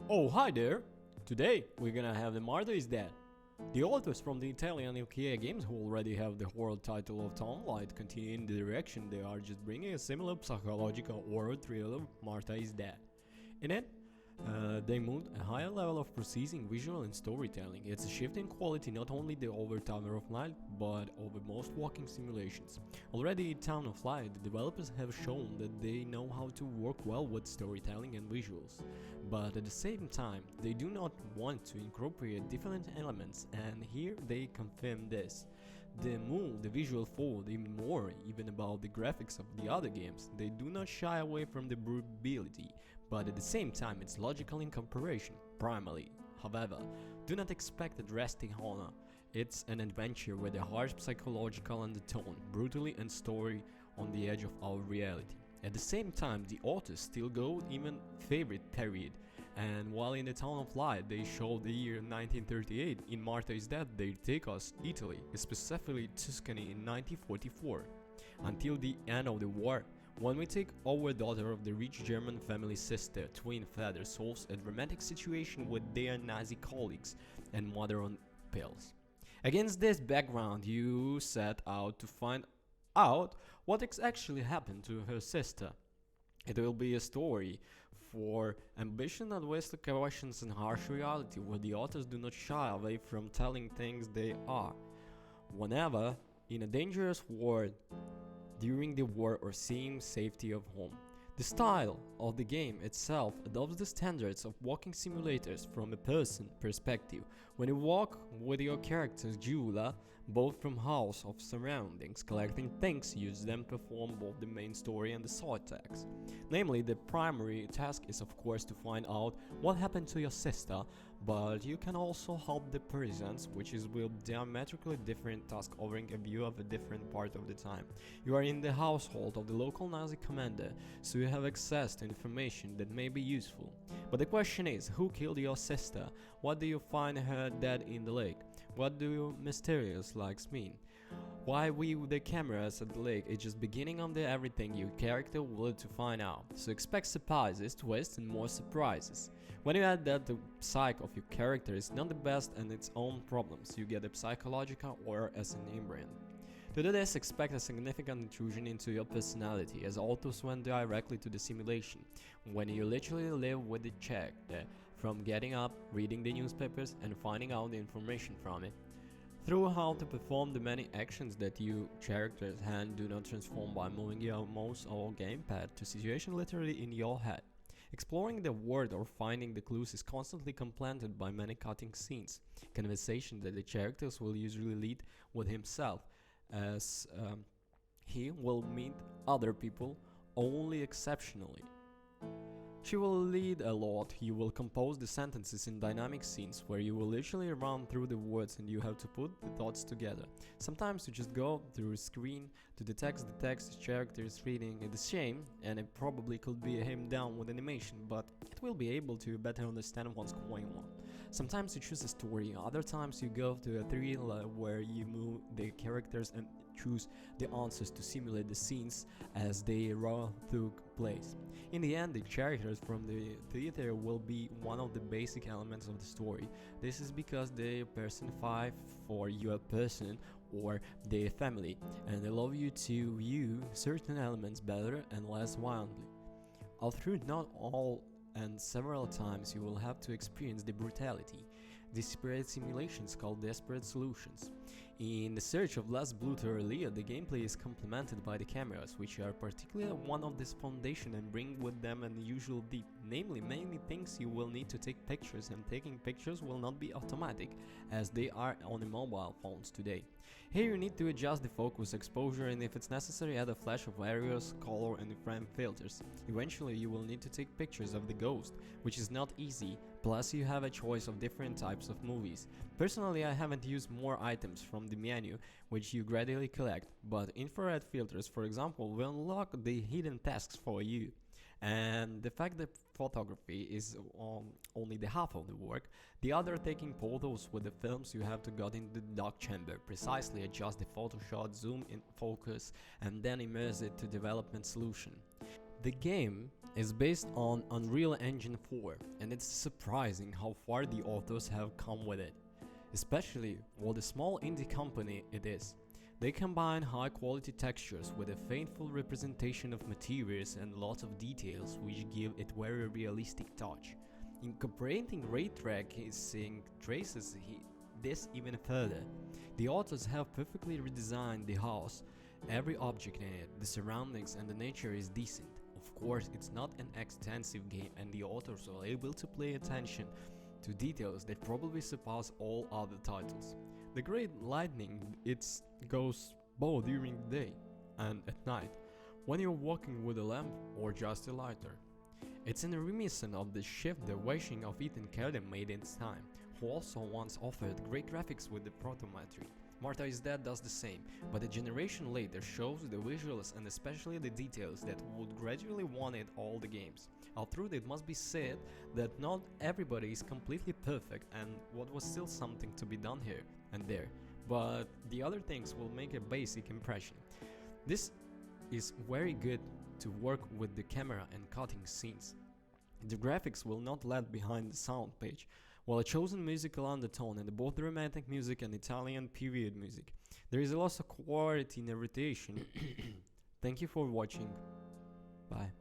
Oh, hi there! Today we're gonna have The Martyr is Dead. The authors from the Italian LKA games who already have the horror title of Townlight continue in the direction they are just bringing a similar psychological horror thriller, Martha is Dead. In it, they moved a higher level of processing, visual and storytelling. It's a shift in quality not only the over Tower of Light, but over most walking simulations. Already in Town of Light, the developers have shown that they know how to work well with storytelling and visuals. But at the same time, they do not want to incorporate different elements, and here they confirm this. They move the visual forward even more, even about the graphics of the other games. They do not shy away from the brutality, but at the same time it's logical in comparison, primarily. However, do not expect a drastic honor. It's an adventure with a harsh psychological undertone, brutally and story on the edge of our reality. At the same time, the authors still go even favorite period, and while in the Town of Light they show the year 1938, in Martha is Dead they take us Italy, specifically Tuscany in 1944, until the end of the war. When we take our daughter of the rich German family sister, twin father solves a dramatic situation with their Nazi colleagues and mother on pills. Against this background, you set out to find out what actually happened to her sister. It will be a story for ambition and wasted questions and harsh reality, where the authors do not shy away from telling things they are. Whenever in a dangerous war, during the war, or seeing safety of home. The style of the game itself adopts the standards of walking simulators from a person perspective. When you walk with your character's Jula, both from house of surroundings, collecting things, use them to perform both the main story and the side tasks. Namely, the primary task is of course to find out what happened to your sister, but you can also help the persons, which is will diametrically different task covering a view of a different part of the time. You are in the household of the local Nazi commander, so you have access to information that may be useful. But the question is, who killed your sister? What do you find her dead in the lake? What do your mysterious likes mean? Why we with the cameras at the lake is just beginning of the everything your character will to find out. So expect surprises, twists and more surprises. When you add that the psyche of your character is not the best and its own problems, you get a psychological horror as an imbrand. To do this, expect a significant intrusion into your personality, as authors went directly to the simulation, when you literally live with the character, from getting up, reading the newspapers, and finding out the information from it, through how to perform the many actions that you character's hand do not transform by moving your mouse or gamepad to situation literally in your head. Exploring the world or finding the clues is constantly complemented by many cutting scenes, conversations that the characters will usually lead with himself, as he will meet other people only exceptionally. She will lead a lot. You will compose the sentences in dynamic scenes where you will literally run through the words and you have to put the thoughts together. Sometimes you just go through a screen to the text the character is reading. It's a shame, and it probably could be him down with animation, but it will be able to better understand what's going on. Sometimes you choose a story, other times you go to a thriller where you move the characters and choose the answers to simulate the scenes as they run through place. In the end, the characters from the theater will be one of the basic elements of the story. This is because they personify for your person or their family, and they allow you to view certain elements better and less violently. Although not all and several times you will have to experience the brutality. Desperate simulations called desperate solutions. In the search of less blood earlier, the gameplay is complemented by the cameras, which are particularly one of this foundation and bring with them an unusual depth. Namely, many things you will need to take pictures, and taking pictures will not be automatic, as they are on the mobile phones today. Here you need to adjust the focus, exposure, and if it's necessary add a flash of various color and frame filters. Eventually you will need to take pictures of the ghost, which is not easy, plus you have a choice of different types of movies. Personally, I haven't used more items from the menu, which you gradually collect, but infrared filters, for example, will unlock the hidden tasks for you. And the fact that photography is only the half of the work, the other taking photos with the films you have to go in the dark chamber, precisely adjust the photo shot, zoom in focus, and then immerse it to development solution. The game is based on Unreal Engine 4, and it's surprising how far the authors have come with it. Especially what a small indie company it is. They combine high quality textures with a faithful representation of materials and lots of details which give it very realistic touch. Incorporating ray tracing traces this even further. The authors have perfectly redesigned the house, every object in it, the surroundings and the nature is decent. Of course, it's not an extensive game and the authors are able to pay attention to details that probably surpass all other titles. The great lightning, it goes both during the day and at night, when you're walking with a lamp or just a lighter. It's in reminiscent of the shift the washing of Ethan Kelly made in its time, who also once offered great graphics with the Protometry. Martha is Dead does the same, but a generation later shows the visuals and especially the details that would gradually want it all the games. Although it must be said that not everybody is completely perfect and what was still something to be done here and there, but the other things will make a basic impression. This is very good to work with the camera and cutting scenes. The graphics will not lag behind the sound page, while a chosen musical undertone in both dramatic music and Italian period music. There is a loss of quality narration. Thank you for watching. Bye.